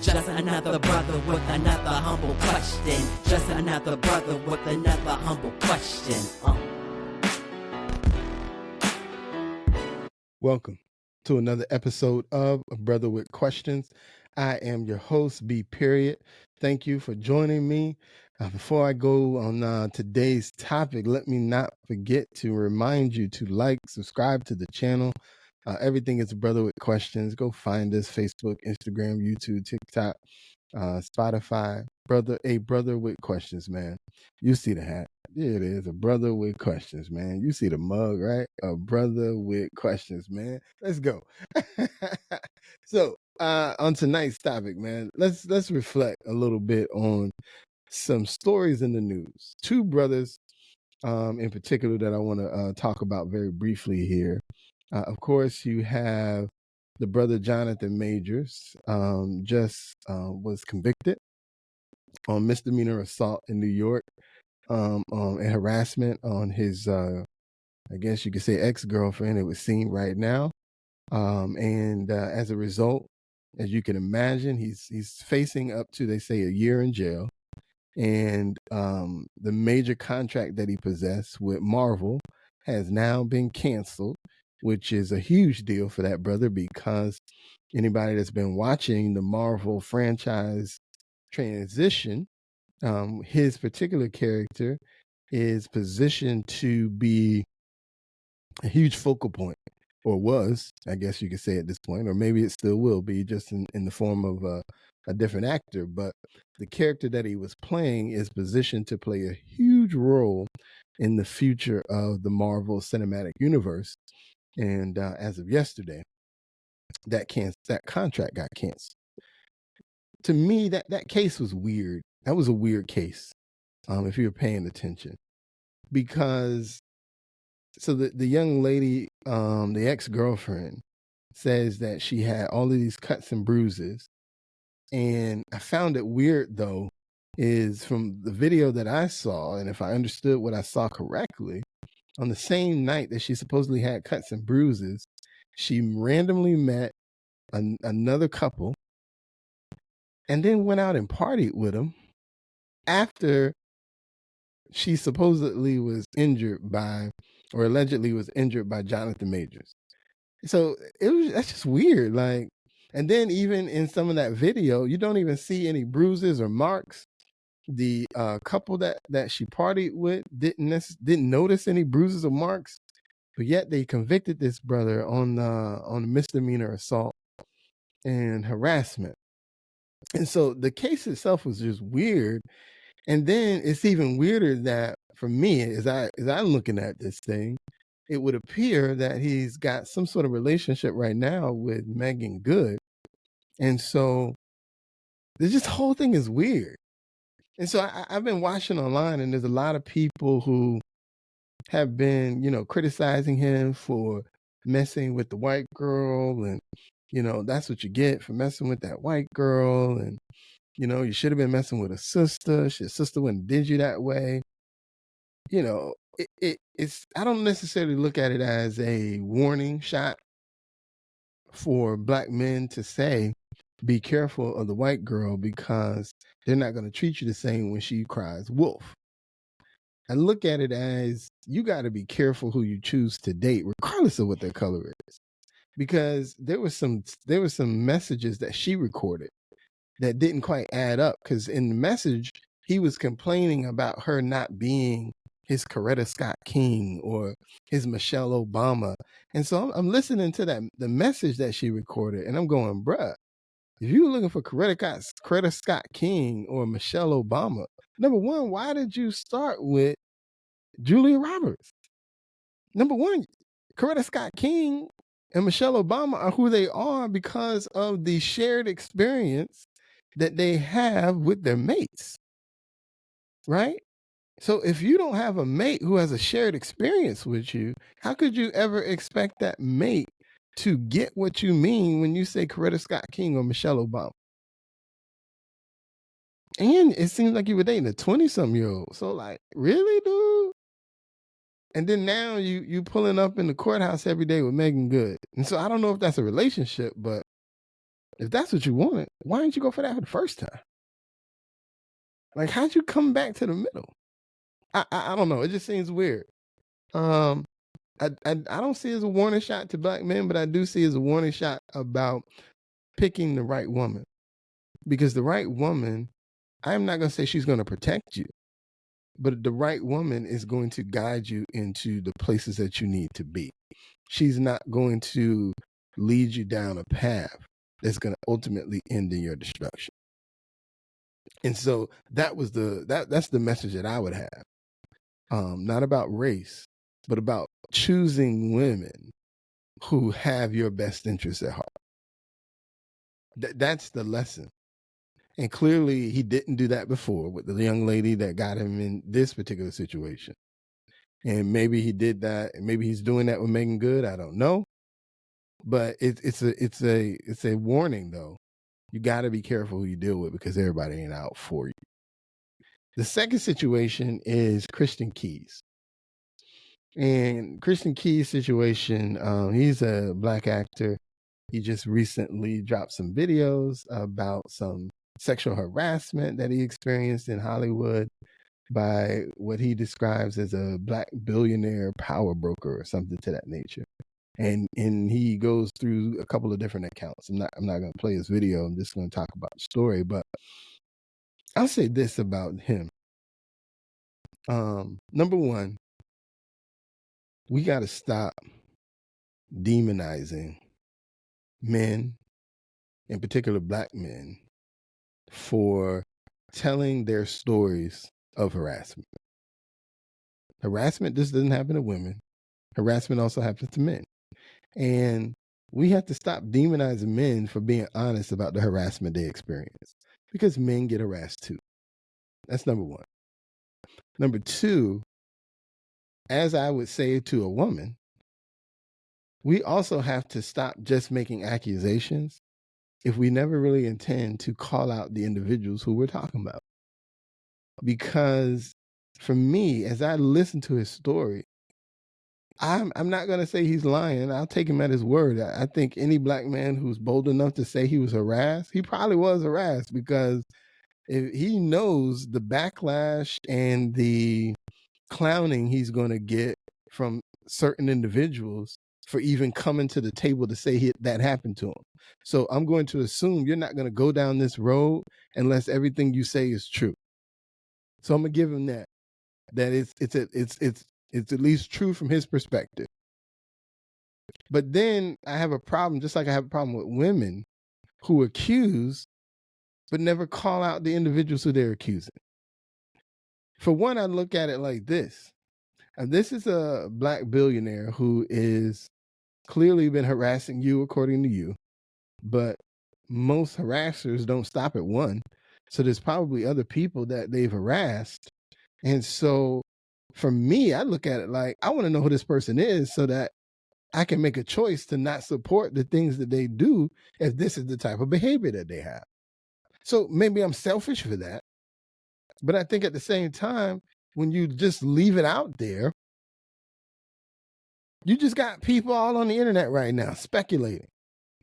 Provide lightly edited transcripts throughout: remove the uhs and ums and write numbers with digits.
Just another brother with another humble question. Just another brother with another humble question. Welcome to another episode of A Brother with Questions. I am your host, B. Period. Thank you for joining me. Before I go on today's topic, let me not forget to remind you to like, subscribe to the channel. Everything is A Brother with Questions. Go find us: Facebook, Instagram, YouTube, TikTok, Spotify. A Brother with Questions, man. You see the hat. Yeah, it is. A Brother with Questions, man. You see the mug, right? A Brother with Questions, man. Let's go. So on tonight's topic, man, let's reflect a little bit on some stories in the news. Two brothers in particular that I want to talk about very briefly here. Of course, you have the brother Jonathan Majors, just was convicted on misdemeanor assault in New York, and harassment on his, I guess you could say, ex-girlfriend. It was seen right now. And as a result, as you can imagine, he's facing up to, they say, a year in jail. And the major contract that he possessed with Marvel has now been canceled, which is a huge deal for that brother, because anybody that's been watching the Marvel franchise transition, his particular character is positioned to be a huge focal point, or was, I guess you could say at this point, or maybe it still will be, just in the form of a different actor. But the character that he was playing is positioned to play a huge role in the future of the Marvel Cinematic Universe. And as of yesterday, that contract got canceled. To me, that case was weird. That was a weird case, if you were paying attention, because so the young lady, the ex-girlfriend, says that she had all of these cuts and bruises. And I found it weird, though, is from the video that I saw, and if I understood what I saw correctly, on the same night that she supposedly had cuts and bruises, she randomly met another couple and then went out and partied with them after she supposedly was injured by, or allegedly was injured by, Jonathan Majors. So that's just weird. Like, and then even in some of that video, you don't even see any bruises or marks. The couple that she partied with didn't notice any bruises or marks, but yet they convicted this brother on misdemeanor assault and harassment. And so the case itself was just weird. And then it's even weirder that, for me, as I'm looking at this thing, it would appear that he's got some sort of relationship right now with Megan Good. And so this whole thing is weird. And so I've been watching online, and there's a lot of people who have been, criticizing him for messing with the white girl. And, that's what you get for messing with that white girl. And, you should have been messing with a sister. Your sister wouldn't did you that way. It's, I don't necessarily look at it as a warning shot for black men to say, be careful of the white girl, because they're not going to treat you the same when she cries wolf. I look at it as, you got to be careful who you choose to date, regardless of what their color is, because there were some messages that she recorded that didn't quite add up. Because in the message, he was complaining about her not being his Coretta Scott King or his Michelle Obama. And so I'm listening to the message that she recorded, and I'm going, bruh, if you were looking for Coretta Scott King or Michelle Obama, number one, why did you start with Julia Roberts? Number one, Coretta Scott King and Michelle Obama are who they are because of the shared experience that they have with their mates, right? So if you don't have a mate who has a shared experience with you, how could you ever expect that mate to get what you mean when you say Coretta Scott King or Michelle Obama? And it seems like you were dating a 20-something-year-old. So, like, really, dude? And then now you pulling up in the courthouse every day with Megan Good. And so I don't know if that's a relationship, but If that's what you wanted, why didn't you go for that for the first time? Like, how'd you come back to the middle? I don't know. It just seems weird. I don't see it as a warning shot to black men, but I do see it as a warning shot about picking the right woman. Because the right woman, I'm not going to say she's going to protect you, but the right woman is going to guide you into the places that you need to be. She's not going to lead you down a path that's going to ultimately end in your destruction. And so that's the message that I would have. Not about race, but about choosing women who have your best interests at heart. That's the lesson. And clearly he didn't do that before with the young lady that got him in this particular situation. And maybe he did that, and maybe he's doing that with Megan Good. I don't know. But it's a warning though. You got to be careful who you deal with, because everybody ain't out for you. The second situation is Christian Keys. And Christian Keys' situation, he's a black actor. He just recently dropped some videos about some sexual harassment that he experienced in Hollywood by what he describes as a black billionaire power broker or something to that nature. And he goes through a couple of different accounts. I'm not going to play his video. I'm just going to talk about the story. But I'll say this about him. Number one, we got to stop demonizing men, in particular black men, for telling their stories of harassment. Harassment just doesn't happen to women. Harassment also happens to men. And we have to stop demonizing men for being honest about the harassment they experience, because men get harassed too. That's number one. Number two, as I would say to a woman, we also have to stop just making accusations if we never really intend to call out the individuals who we're talking about. Because for me, as I listen to his story, I'm not going to say he's lying. I'll take him at his word. I think any black man who's bold enough to say he was harassed, he probably was harassed, because if he knows the backlash and the clowning he's going to get from certain individuals for even coming to the table to say that happened to him. So I'm going to assume you're not going to go down this road unless everything you say is true. So I'm going to give him that it's at least true from his perspective. But then I have a problem, just like I have a problem with women who accuse but never call out the individuals who they're accusing. For one, I look at it like this. This is a black billionaire who is clearly been harassing you, according to you, but most harassers don't stop at one. So there's probably other people that they've harassed. And so for me, I look at it like, I want to know who this person is so that I can make a choice to not support the things that they do if this is the type of behavior that they have. So maybe I'm selfish for that. But I think at the same time, when you just leave it out there, you just got people all on the internet right now speculating,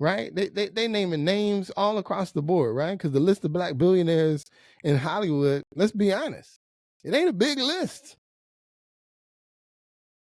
right? They naming names all across the board, right? Because the list of black billionaires in Hollywood, let's be honest, it ain't a big list.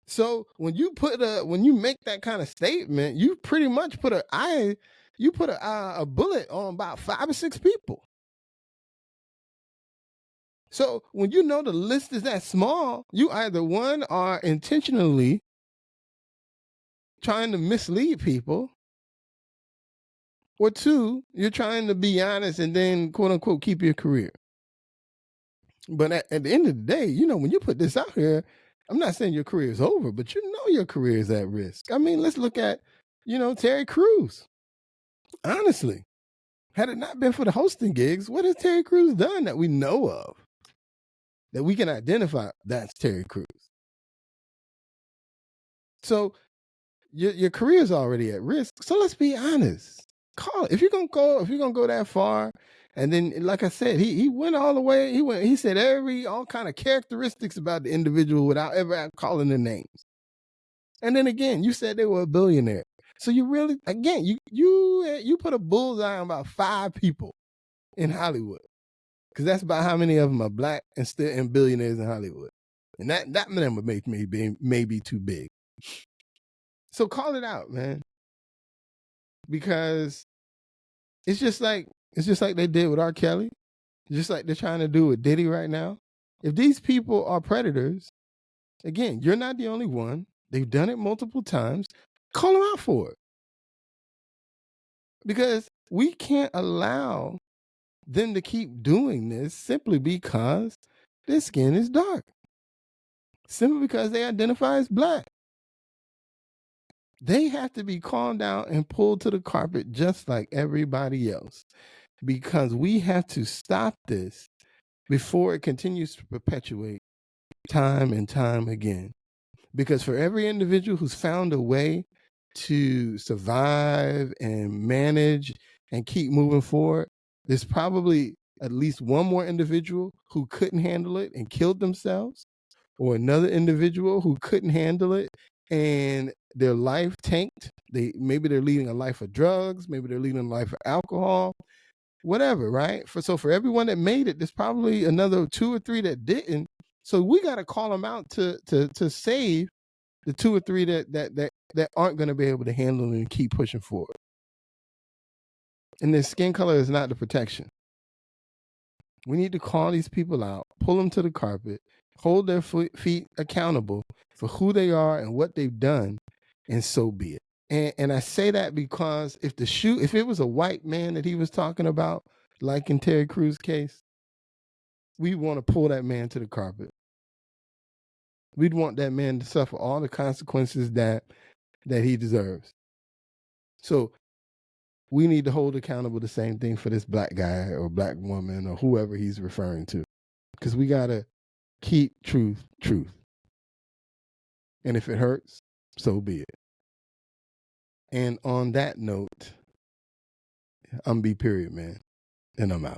So when you make that kind of statement, you pretty much put a bullet on about 5 or 6 people. So when you know the list is that small, you either one are intentionally trying to mislead people, or two, you're trying to be honest and then quote unquote keep your career. But at the end of the day, when you put this out here, I'm not saying your career is over, but your career is at risk. I mean, let's look at, Terry Crews. Honestly, had it not been for the hosting gigs, what has Terry Crews done that we know of, that we can identify that's Terry Crews? So your career is already at risk. So let's be honest. Call it. If you're gonna go that far, and then like I said, he went all the way. He said all kind of characteristics about the individual without ever calling their names. And then again, you said they were a billionaire. So you really, again, you put a bullseye on about 5 people in Hollywood, because that's about how many of them are black and still in billionaires in Hollywood, and that number may be too big. So call it out, man, because it's just like they did with R. Kelly, just like they're trying to do with Diddy right now. If these people are predators, again, you're not the only one. They've done it multiple times. Call them out for it. Because we can't allow them to keep doing this simply because their skin is dark. Simply because they identify as black. They have to be calmed down and pulled to the carpet just like everybody else. Because we have to stop this before it continues to perpetuate time and time again. Because for every individual who's found a way to survive and manage and keep moving forward, there's probably at least one more individual who couldn't handle it and killed themselves, or another individual who couldn't handle it and their life tanked. Maybe they're leading a life of drugs, maybe they're leading a life of alcohol, whatever, right? So for everyone that made it, there's probably another 2 or 3 that didn't. So we got to call them out to save the 2 or 3 that aren't going to be able to handle it and keep pushing forward. And their skin color is not the protection. We need to call these people out, pull them to the carpet, hold their feet accountable for who they are and what they've done, and so be it. And I say that because if it was a white man that he was talking about, like in Terry Crew's case, we want to pull that man to the carpet. We'd want that man to suffer all the consequences that he deserves. So we need to hold accountable the same thing for this black guy or black woman or whoever he's referring to. Because we got to keep truth. And if it hurts, so be it. And on that note, I'm B. Period, man. And I'm out.